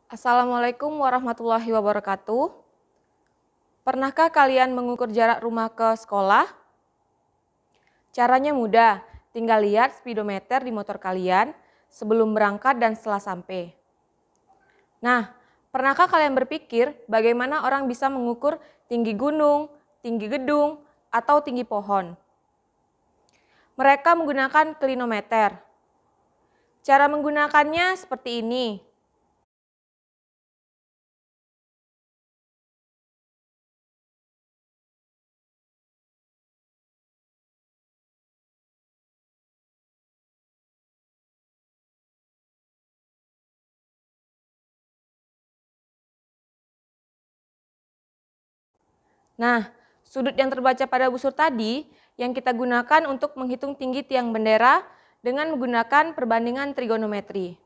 Assalamualaikum warahmatullahi wabarakatuh. Pernahkah kalian mengukur jarak rumah ke sekolah? Caranya mudah, tinggal lihat speedometer di motor kalian sebelum berangkat dan setelah sampai. Nah, pernahkah kalian berpikir bagaimana orang bisa mengukur tinggi gunung, tinggi gedung, atau tinggi pohon? Mereka menggunakan klinometer. Cara menggunakannya seperti ini. Nah, sudut yang terbaca pada busur tadi yang kita gunakan untuk menghitung tinggi tiang bendera dengan menggunakan perbandingan trigonometri.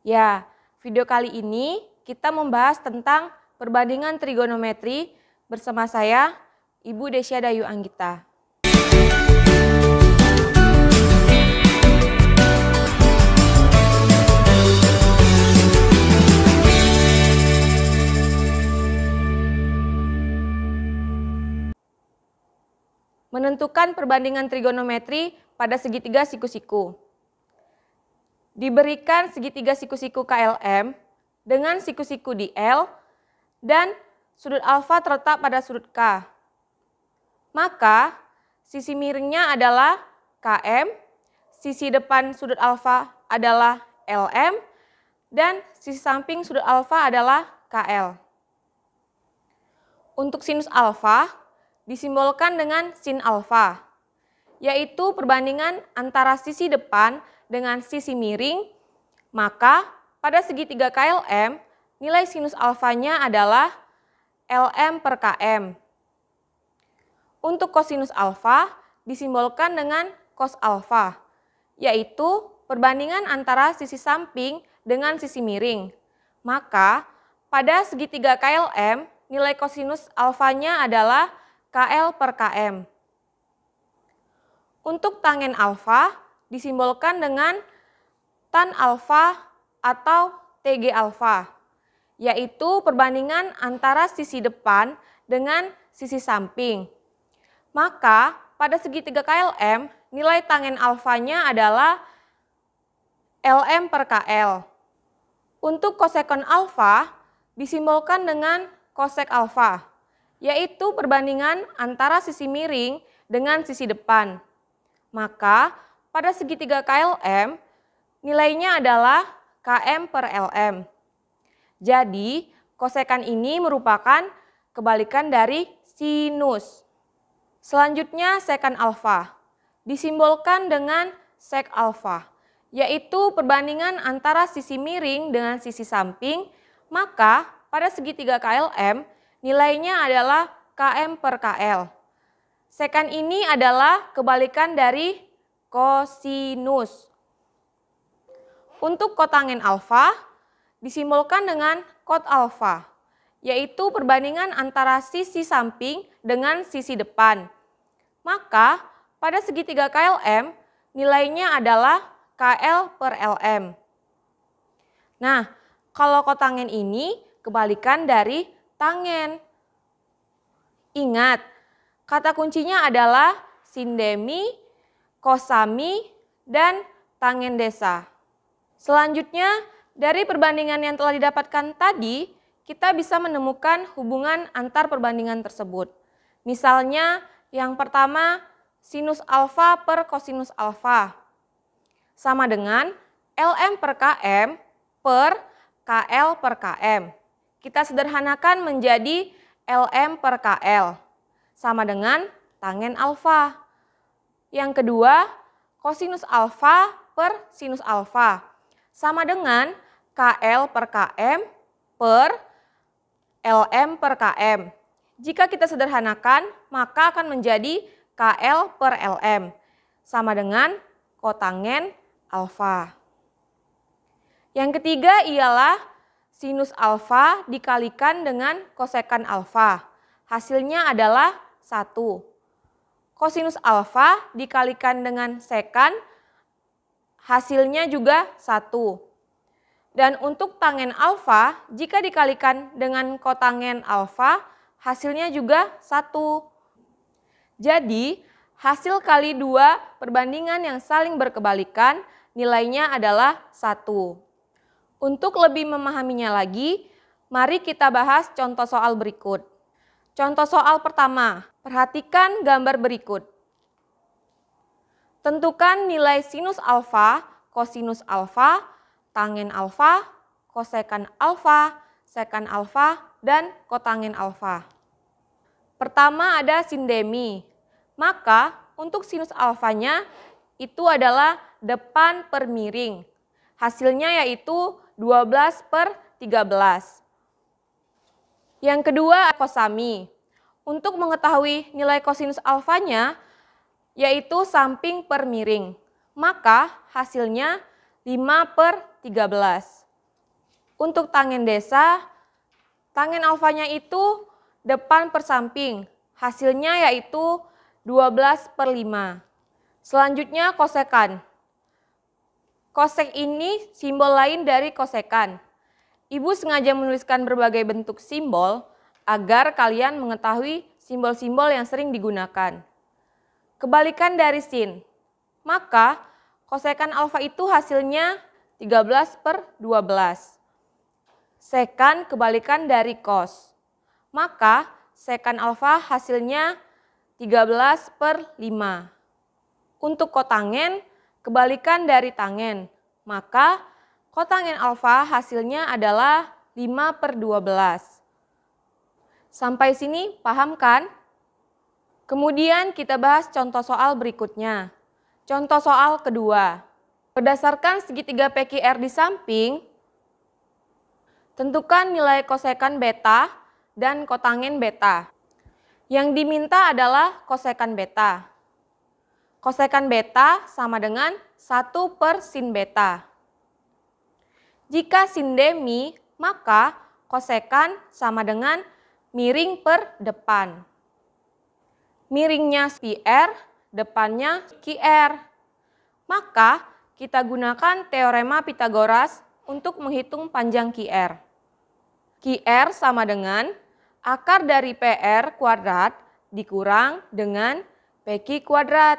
Ya, video kali ini kita membahas tentang perbandingan trigonometri bersama saya, Ibu Desya Dayu Anggita. Menentukan perbandingan trigonometri pada segitiga siku-siku. Diberikan segitiga siku-siku KLM dengan siku-siku di L dan sudut alfa terletak pada sudut K. Maka sisi miringnya adalah KM, sisi depan sudut alfa adalah LM, dan sisi samping sudut alfa adalah KL. Untuk sinus alfa disimbolkan dengan sin alfa, yaitu perbandingan antara sisi depan dengan sisi miring, maka pada segitiga KLM nilai sinus alfanya adalah LM per KM. Untuk kosinus alfa disimbolkan dengan cos alfa, yaitu perbandingan antara sisi samping dengan sisi miring. Maka pada segitiga KLM nilai kosinus alfanya adalah KL per KM. Untuk tangen alfa disimbolkan dengan tan alfa atau TG alfa, yaitu perbandingan antara sisi depan dengan sisi samping. Maka pada segitiga KLM nilai tangen alfanya adalah LM per KL. Untuk kosekon alfa disimbolkan dengan kosek alfa, yaitu perbandingan antara sisi miring dengan sisi depan. Maka pada segitiga KLM nilainya adalah KM per LM. Jadi kosekan ini merupakan kebalikan dari sinus. Selanjutnya sekan alfa disimbolkan dengan sek alfa, yaitu perbandingan antara sisi miring dengan sisi samping. Maka pada segitiga KLM nilainya adalah KM per KL. Sekan ini adalah kebalikan dari kosinus. Untuk kotangen alfa disimbolkan dengan kot alfa, yaitu perbandingan antara sisi samping dengan sisi depan. Maka pada segitiga KLM nilainya adalah KL per LM. Nah, kalau kotangen ini kebalikan dari tangen. Ingat, kata kuncinya adalah sindemi, kosami, dan tangen desa. Selanjutnya, dari perbandingan yang telah didapatkan tadi, kita bisa menemukan hubungan antar perbandingan tersebut. Misalnya, yang pertama, sinus alfa per kosinus alfa sama dengan LM per KM per KL per KM. Kita sederhanakan menjadi LM per KL sama dengan tangen alfa. Yang kedua, kosinus alfa per sinus alfa sama dengan KL per KM per LM per KM. Jika kita sederhanakan, maka akan menjadi KL per LM sama dengan kotangen alfa. Yang ketiga ialah sinus alfa dikalikan dengan kosekan alfa. Hasilnya adalah 1. Kosinus alfa dikalikan dengan sekan, hasilnya juga 1. Dan untuk tangen alfa, jika dikalikan dengan kotangen alfa, hasilnya juga 1. Jadi, hasil kali 2 perbandingan yang saling berkebalikan nilainya adalah 1. Untuk lebih memahaminya lagi, mari kita bahas contoh soal berikut. Contoh soal pertama, perhatikan gambar berikut. Tentukan nilai sinus alfa, kosinus alfa, tangen alfa, kosekan alfa, sekan alfa, dan kotangen alfa. Pertama ada sindemi, maka untuk sinus alfanya itu adalah depan per miring. Hasilnya yaitu 12/13. Yang kedua kosami. Untuk mengetahui nilai kosinus alfanya yaitu samping per miring. Maka hasilnya 5/13. Untuk tangen desa, tangen alfanya itu depan per samping. Hasilnya yaitu 12/5. Selanjutnya kosekan. Kosek ini simbol lain dari kosekan. Ibu sengaja menuliskan berbagai bentuk simbol agar kalian mengetahui simbol-simbol yang sering digunakan. Kebalikan dari sin, maka kosekan alfa itu hasilnya 13/12. Sekan kebalikan dari kos, maka sekan alfa hasilnya 13/5. Untuk kotangen kebalikan dari tangen, maka kotangen alfa hasilnya adalah 5/12. Sampai sini paham kan? Kemudian kita bahas contoh soal berikutnya. Contoh soal kedua. Berdasarkan segitiga PQR di samping, tentukan nilai kosekan beta dan kotangen beta. Yang diminta adalah kosekan beta. Kosekan beta sama dengan 1/sin beta. Jika sin demi, maka kosekan sama dengan miring per depan. Miringnya PR, depannya QR. Maka kita gunakan teorema Pitagoras untuk menghitung panjang QR. QR sama dengan akar dari PR kuadrat dikurang dengan PQ kuadrat.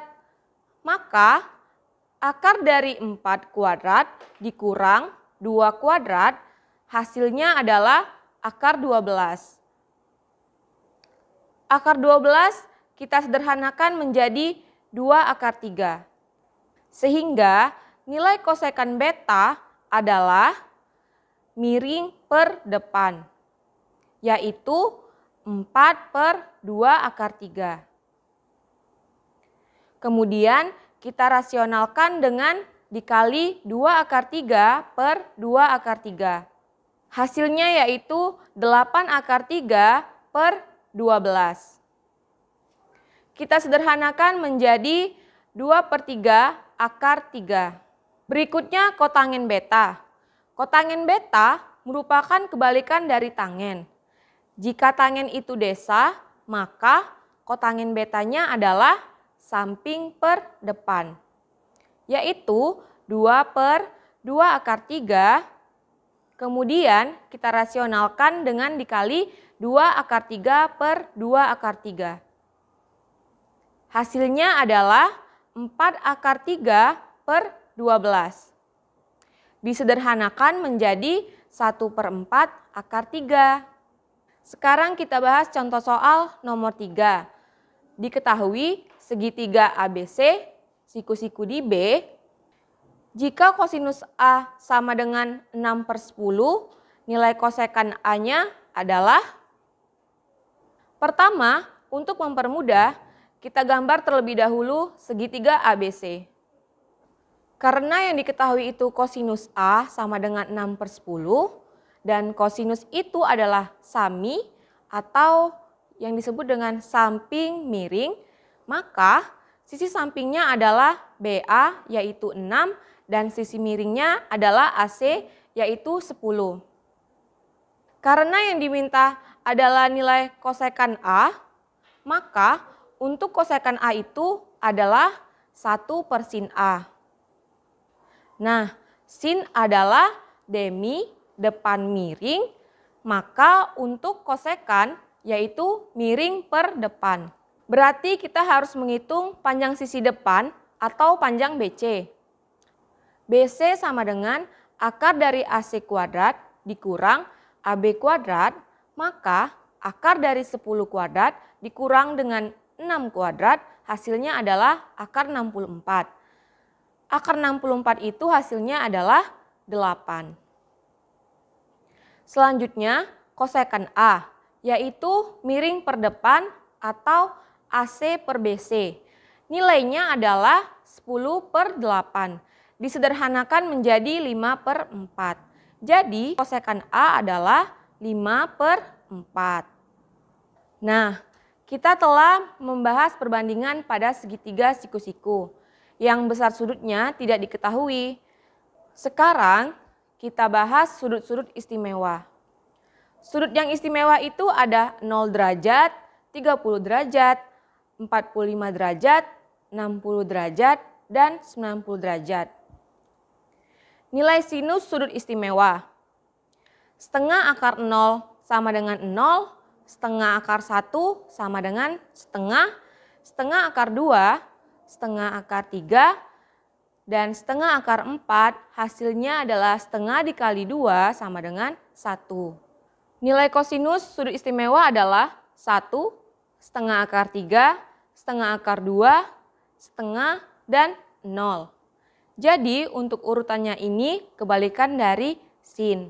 Maka akar dari 4 kuadrat dikurang 2 kuadrat hasilnya adalah akar 12. Akar 12 kita sederhanakan menjadi 2/3. Sehingga nilai kosekan beta adalah miring per depan, yaitu 4/2/3. Kemudian kita rasionalkan dengan dikali 2/3/2/3. Hasilnya yaitu 8/3/12. Kita sederhanakan menjadi 2/3/3. Berikutnya kotangen beta. Kotangen beta merupakan kebalikan dari tangen. Jika tangen itu desa, maka kotangen betanya adalah samping per depan, yaitu 2/2/3. Kemudian kita rasionalkan dengan dikali 2/3/2/3. Hasilnya adalah 4/3/12. Disederhanakan menjadi 1/4/3. Sekarang kita bahas contoh soal nomor 3. Diketahui segitiga ABC, siku-siku di B, jika kosinus A sama dengan 6/10, nilai kosekan A-nya adalah. Pertama, untuk mempermudah, kita gambar terlebih dahulu segitiga ABC. Karena yang diketahui itu kosinus A sama dengan 6/10 dan kosinus itu adalah sami atau yang disebut dengan samping miring, maka sisi sampingnya adalah BA yaitu 6 dan sisi miringnya adalah AC yaitu 10. Karena yang diminta adalah nilai kosekan A, maka untuk kosekan A itu adalah 1/sin A. Nah, sin adalah demi, depan miring, maka untuk kosekan yaitu miring per depan. Berarti kita harus menghitung panjang sisi depan atau panjang BC. BC sama dengan akar dari AC kuadrat dikurang AB kuadrat, maka akar dari 10 kuadrat dikurang dengan 6 kuadrat hasilnya adalah akar 64. Akar 64 itu hasilnya adalah 8. Selanjutnya kosekan A, yaitu miring per depan atau AC per BC. Nilainya adalah 10 per 8. Disederhanakan menjadi 5 per 4. Jadi kosekan A adalah 5 per 4. Nah, kita telah membahas perbandingan pada segitiga siku-siku. Yang besar sudutnya tidak diketahui. Sekarang kita bahas sudut-sudut istimewa. Sudut yang istimewa itu ada 0 derajat, 30 derajat, 45 derajat, 60 derajat, dan 90 derajat. Nilai sinus sudut istimewa. Setengah akar 0 sama dengan 0, setengah akar 1 sama dengan setengah, setengah akar 2, setengah akar 3, dan setengah akar 4 hasilnya adalah setengah dikali 2 sama dengan 1. Nilai kosinus sudut istimewa adalah 1, setengah akar 3, setengah akar 2, setengah, dan 0. Jadi untuk urutannya ini kebalikan dari sin.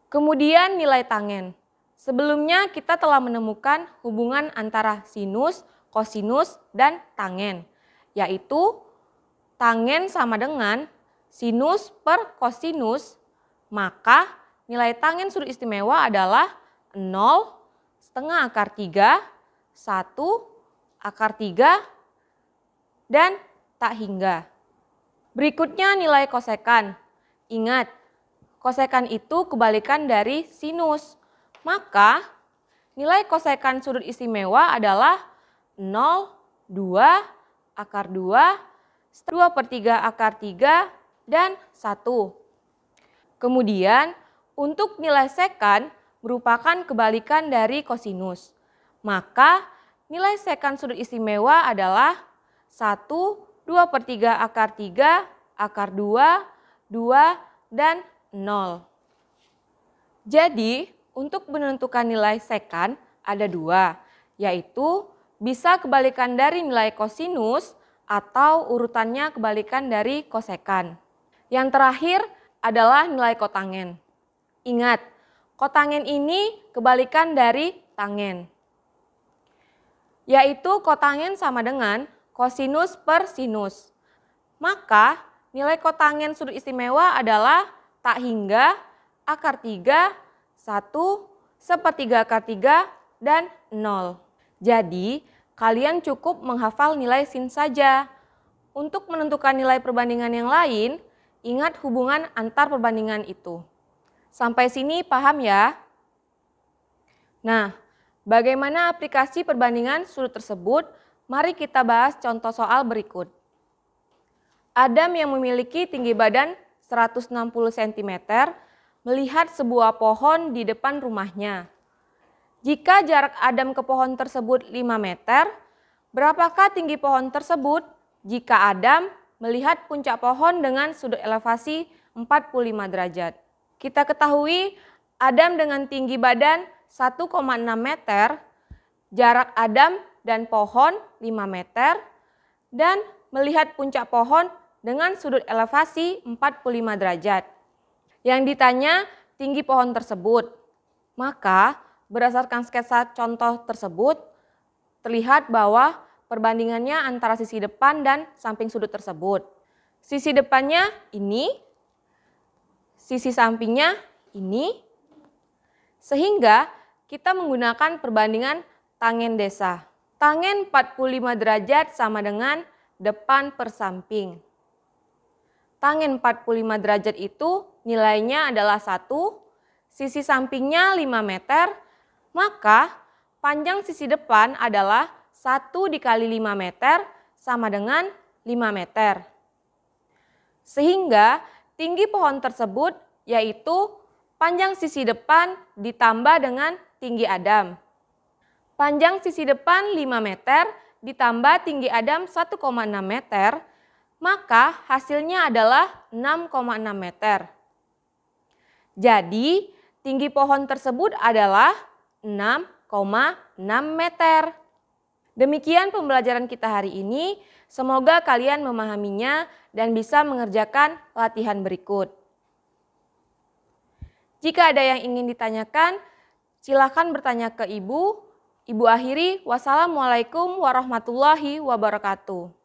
Kemudian nilai tangen. Sebelumnya kita telah menemukan hubungan antara sinus, kosinus, dan tangen. Yaitu tangen sama dengan sinus per kosinus, maka nilai tangen sudut istimewa adalah 0, setengah akar 3, 1, akar 3, dan tak hingga. Berikutnya nilai kosekan. Ingat, kosekan itu kebalikan dari sinus. Maka nilai kosekan sudut istimewa adalah 0, 2, akar 2, 2 per 3 akar 3, dan 1. Kemudian untuk nilai sekan merupakan kebalikan dari kosinus. Maka nilai sekan sudut istimewa adalah 1, 2 per 3 akar 3, akar 2, 2, dan 0. Jadi untuk menentukan nilai sekan ada 2, yaitu bisa kebalikan dari nilai kosinus atau urutannya kebalikan dari kosekan. Yang terakhir adalah nilai kotangen. Ingat, kotangen ini kebalikan dari tangen. Yaitu kotangen sama dengan kosinus per sinus. Maka nilai kotangen sudut istimewa adalah tak hingga, akar 3, 1, sepertiga akar 3, dan 0. Jadi kalian cukup menghafal nilai sin saja. Untuk menentukan nilai perbandingan yang lain, ingat hubungan antar perbandingan itu. Sampai sini paham ya? Nah, bagaimana aplikasi perbandingan sudut tersebut? Mari kita bahas contoh soal berikut. Adam yang memiliki tinggi badan 160 cm melihat sebuah pohon di depan rumahnya. Jika jarak Adam ke pohon tersebut 5 meter, berapakah tinggi pohon tersebut jika Adam melihat puncak pohon dengan sudut elevasi 45 derajat? Kita ketahui Adam dengan tinggi badan 1,6 meter, jarak Adam dan pohon 5 meter, dan melihat puncak pohon dengan sudut elevasi 45 derajat. Yang ditanya tinggi pohon tersebut. Maka berdasarkan sketsa contoh tersebut, terlihat bahwa perbandingannya antara sisi depan dan samping sudut tersebut. Sisi depannya ini, sisi sampingnya ini, sehingga kita menggunakan perbandingan tangen desa. Tangen 45 derajat sama dengan depan per samping. Tangen 45 derajat itu nilainya adalah 1, sisi sampingnya 5 meter, maka panjang sisi depan adalah 1 dikali 5 meter sama dengan 5 meter. Sehingga tinggi pohon tersebut yaitu panjang sisi depan ditambah dengan tinggi Adam. Panjang sisi depan 5 meter ditambah tinggi Adam 1,6 meter, maka hasilnya adalah 6,6 meter. Jadi, tinggi pohon tersebut adalah 6,6 meter. Demikian pembelajaran kita hari ini. Semoga kalian memahaminya dan bisa mengerjakan latihan berikut. Jika ada yang ingin ditanyakan, silakan bertanya ke Ibu. Ibu akhiri, wassalamualaikum warahmatullahi wabarakatuh.